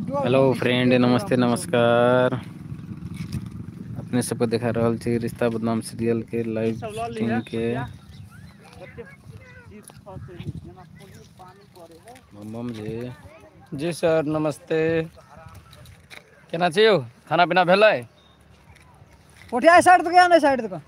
Hello friend, नमस्ते नमस्कार। अपने सबको देखा रहल छी रिश्ता बदनाम सीरियल के लाइव शूटिंग के। मम जी जी सर नमस्ते। केना छी यौ? खाना पीना भेलै? उठिया साइड तो क्या नहीं साइड तो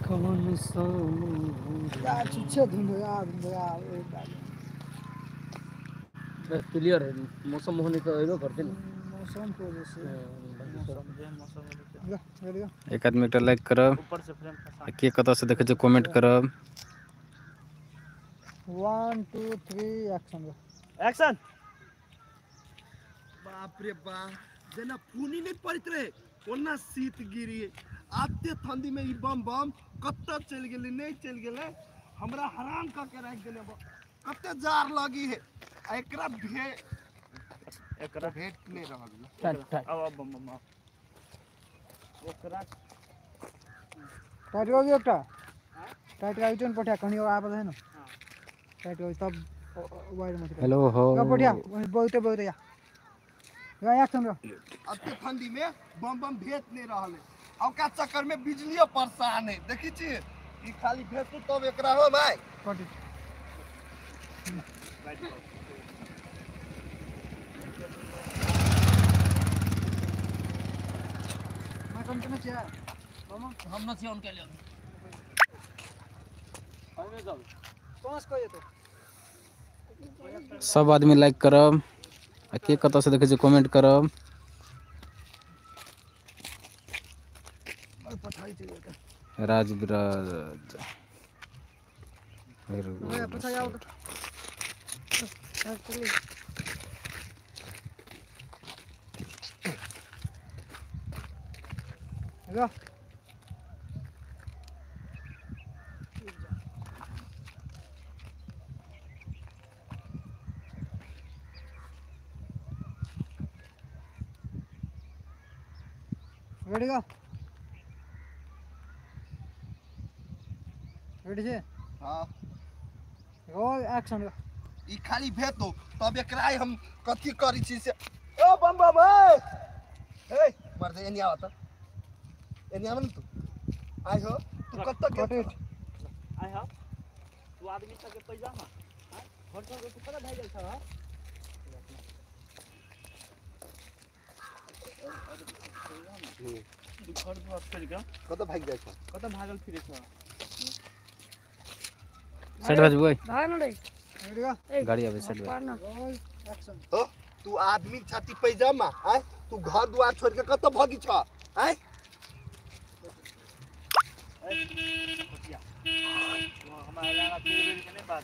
कौन सा यार छुच्छे धुंधला क्लियर है मौसम होने तो एबे करते ना। मौसम को जैसे एक आदमी एक लाइक करब, के कत से देखे छै कमेंट करब। 1 2 3 एक्शन एक्शन। बाप रे बाप, जेना फूनी नहीं पड़त रहे ओना शीत गिरी। आते ठंडी में ई बम बम कत चल गेले नहीं चल गेले, हमरा हराम क के रख देले। कते जार लगी है एकरा भेट नहीं रहल। अब बम बम ओकरा टाइट हो गया एकटा टाइट का इटन पठा कहीं और आपस है ना टाइट हो तब वाइड मत हेलो हो पठा बहुत बहुत या एक्शन अते ठंडी में बम बम भेट नहीं रहल है। ओका चक्कर में बिजलियो परेशान है। देखी छी ई खाली भेटू तब एकरा हो भाई पटी मैं कौन करना चाहिए मामा हम न छी उनके लिए कौन को ये तो सब आदमी लाइक करब, के कत से देखे छै कमेंट करब। राज विराज पछा जाओ तो हेलो रेडी go रेडी छे हां रोल एक्शन ई खाली भेटो तब एकरा हम कथी करी छी से। ओ बम बम ए मर दे एनी आवत एनी आवन तू आई हो तू कत के आई हो तू आदमी सब के पैजामा घर पर तू कत भाग गेल छ। तू घर पर छोड़ के कत भाग जाय छ, कत भागल फिरे छ। साइड बाजू ओए भाग न रे रेडी go गाड़ी आवे साइड पार ना रोल एक्शन हो तू आदमी छाती पैजामा आय तू घर द्वार छोड़ के कत भागी छ आय। हमारा लगा तू के नहीं बात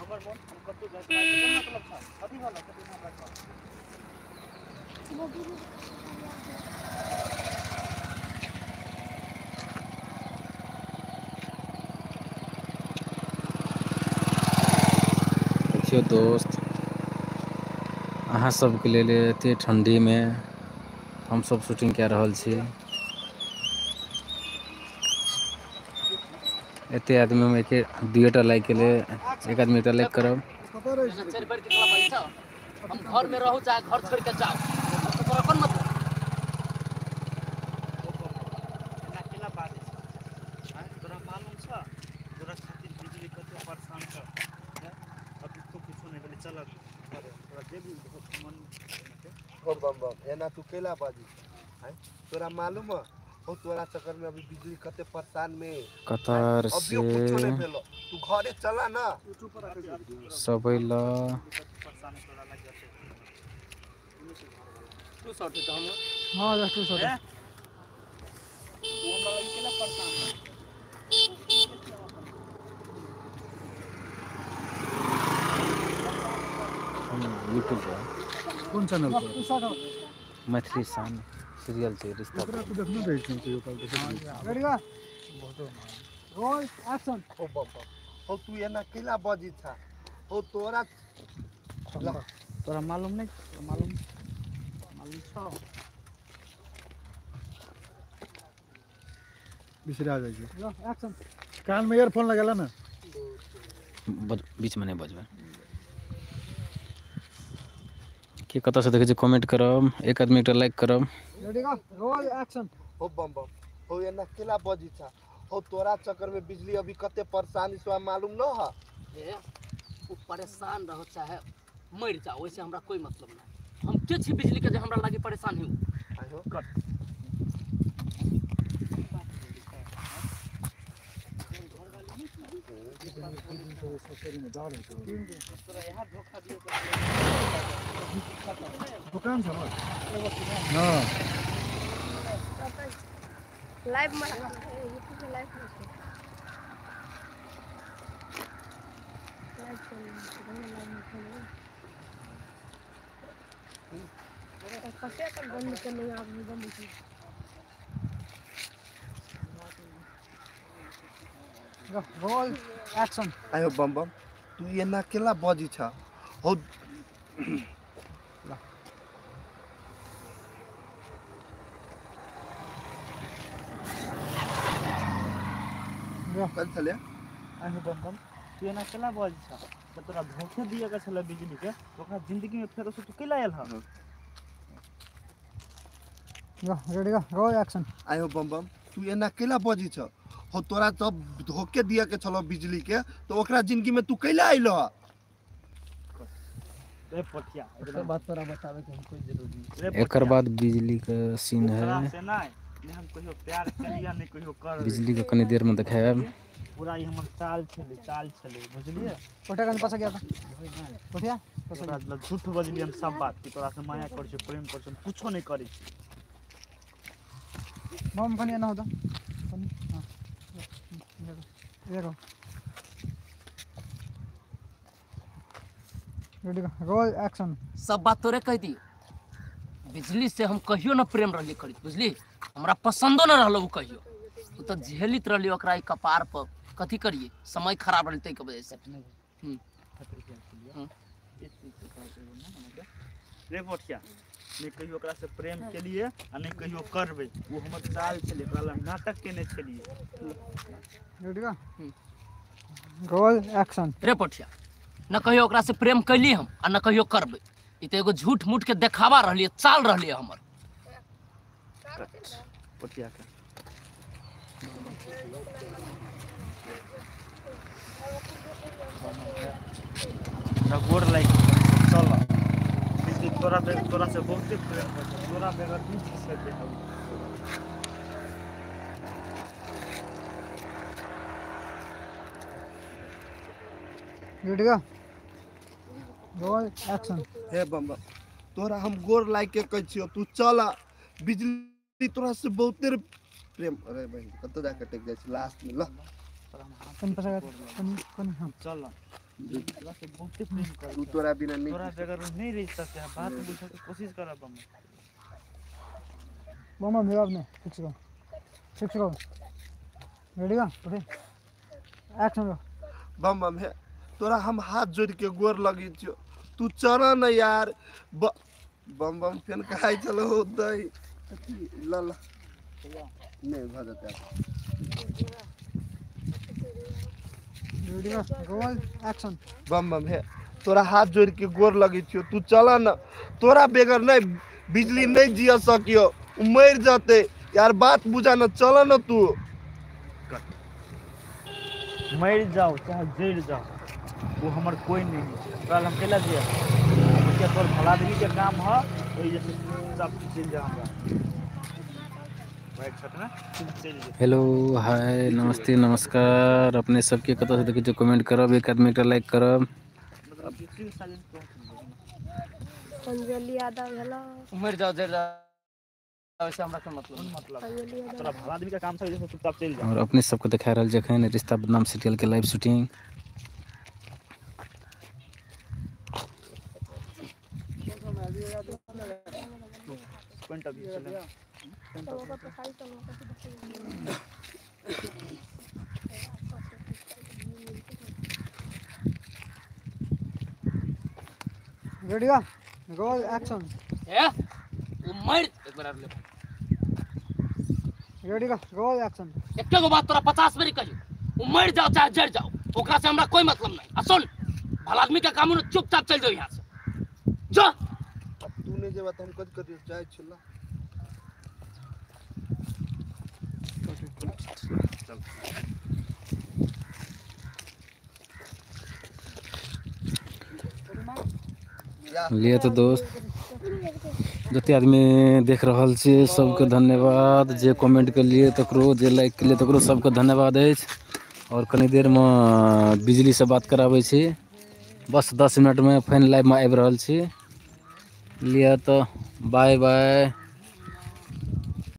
हमर मन हम कत जाय के मतलब छ कथि वाला कथि नाम रख देखियो दोस्त, अहाँ सबके लेल एते ठंडी में हम सब शूटिंग कए रहल छी। एते आदमी में के दुएटा लाइक के लिए एक आदमी एकटा लाइक करब। चल बैठ के खला पाई छ। हम घर में रहू चाहे घर छोड़ के जाओ तो तोरा कोन मतलब अकेला बात है तोरा मालूम छ तोरा खातिर बिजली कते परेशान छ। अभी तो कुछ नहीं बोले चल तोरा जे भी मन बम बम बम एना तू केला बाजी है तोरा मालूम है हो तोरा चक्कर में अभी बिजली कते परेशान में कतार अभी से कुछ नहीं भेलो तू घरे चला ना सबैला तू शॉट तो हम हां जस्ट टू शॉट तू हमरा अकेला परेशान यूट्यूब पर कौन चैनल पर मैथिली सान सीरियल छै रिश्ता रेडी go रोल एक्शन हो बाबा हो तू एना केला बाजी था हो तोरा तोरा मालूम नहीं मालूम मालूम छ बिसरा जाइ छै लो एक्शन कान में ईयरफोन लगेला ना बीच में नहीं बजबै के कतऽ से देखै छी कमेंट करब एक आदमी एकटा लाइक करब रेडी गो रोल एक्शन हो बम बम हो ये ना केला बजी था हो तोरा चक्कर में बिजली अभी कते परेशानी से मालूम न है ए वो परेशान रहो चाहे मर जाओ वैसे हमरा कोई मतलब नहीं हम के छी बिजली के जे हमरा लागी परेशान हूँ आयो दुकान छ न हां लाइव में यूट्यूब पे लाइव में कैसे कर बंद करने आप बंद की रोल एक्शन आयो बम बम तू ये ना केला बजी था हो कल चले आयो बम बम तू एना केला बज छ त तोरा धोखे दिए के छले बिजली के ओकरा जिंदगी में फेर तू केला आयल ह गो रेडी गो रोल एक्शन आयो बम बम तू ये ना केला बजी छ हो तोरा जब धोखे दिए के छलो बिजली के तो ओकरा जिंदगी में तू कैला आइलो रे पठिया एकरा बात तोरा बतावे के हम कोई जरूरी नहीं एकर बाद बिजली का सीन दूसरा है से नहीं हम कहियो प्यार करिया नहीं कहियो कर बिजली का कनी देर में दिखाएब पूरा ई हमर चाल छले बुझलिए कोठा कन पास गया था कोठिया तोरा मतलब झूठ बजली हम सब बात कि तोरा से माया कर छ प्रेम कर छ कुछो नहीं करी मम कनी ना होता कनी हां देखो रेडी गो रोल एक्शन सब बात तोरे कह दी बिजली से हम कहियो ना प्रेम रहली करी बुझली हमरा पसंदो ना रहलो कहियो तू तो झेलित रहली ओकरा ई कपार पर कथी करिए समय खराब रहते के वजह से रे पठिया नहीं कहियो ओकरा से प्रेम केलिए आ नहीं कहियो करबे वो हमर चाल छले ओकरा लग नाटक केने छलिए रेडी गो रोल एक्शन रे पठिया न कहियो ओकरा से प्रेम कैली हम आ न कहियो करबे ई तो एगो झूठ मूठ के देखावा रहलिए चाल रहलिए हमर पठिया के गोर लाइक चल बिजली तोरा से बहुते प्रेम कर तोरा बगैर नहीं जी सकते हम रेडी गो रोल एक्शन हे बम बम तोरा हम गोर लाइक के कह छियो तू चल बिजली तोरा से बहुते प्रेम अरे भाई कत जाके टेक जाय लास्ट में ल कन पास गया कन हां चल तोरा से बहुते प्रेम कर तू तोरा बिना नहीं तोरा बगैर नहीं रह सकते हैं बात बुझे के कोशिश कर बम मम मेरा आपने fix go ready go okay action go बम बम हे तोरा हम हाथ जोड़ के गोर लगी छियो तू चल न यार बम बम फेन खाई चलो दई ल ल नहीं भ जाता रेडी गो रोल एक्शन बम बम हे तोरा हाथ जोड़ के गोर लगी छियो तू चल न तोरा बगैर नहीं बिजली नहीं जिया सकियो मर जाते यार बात बुझा न चल न तू मर जाओ चाहे जड़ जाओ वो हमर कोई नहीं है कल हम केला दिया क्या तोर भलादरी के काम है वही जैसे सब चल जा हमरा बैठ सकना चल जा हेलो हाय नमस्ते नमस्कार अपने सबके कतऽ से देखै छियै कमेंट करब एक आदमी एकटा लाइक करब मतलब किसी साइलेंट क्यों अंजलि यादव हेलो मर जाओ जर वैसे हमरा के मतलब मतलब अंजलि यादव तोरा भलादरी का काम था जैसे चुपचाप चल जा और अपने सबको दिखा रहल छै एखन रिश्ता बदनाम सीरियल के live shooting point of view चले रेडी गो रोल एक्शन ए वो मर एक बार रेडी गो रोल एक्शन एके गो बात तोरा 50 बेरी कहियो, वो मर जाओ चाहे जड़ जाओ, ओकरा से हमरा कोई मतलब नहीं। आ सुन, भला आदमी का काम न चुपचाप चल जाओ यहाँ से। जो अब तूने जे बात हम कद करियो चाहे छला लिए तो दोस्त जते आदमी देख रहल छी सबके धन्यवाद, जे कमेंट के लिए तकरो, जे लाइक के लिए तकरो सबके धन्यवाद अछि। और कनी देर में बिजली से बात कराबै छी, बस 10 मिनट में फैन लाइव में आबि रहल छी। लिए तो बाय बाय।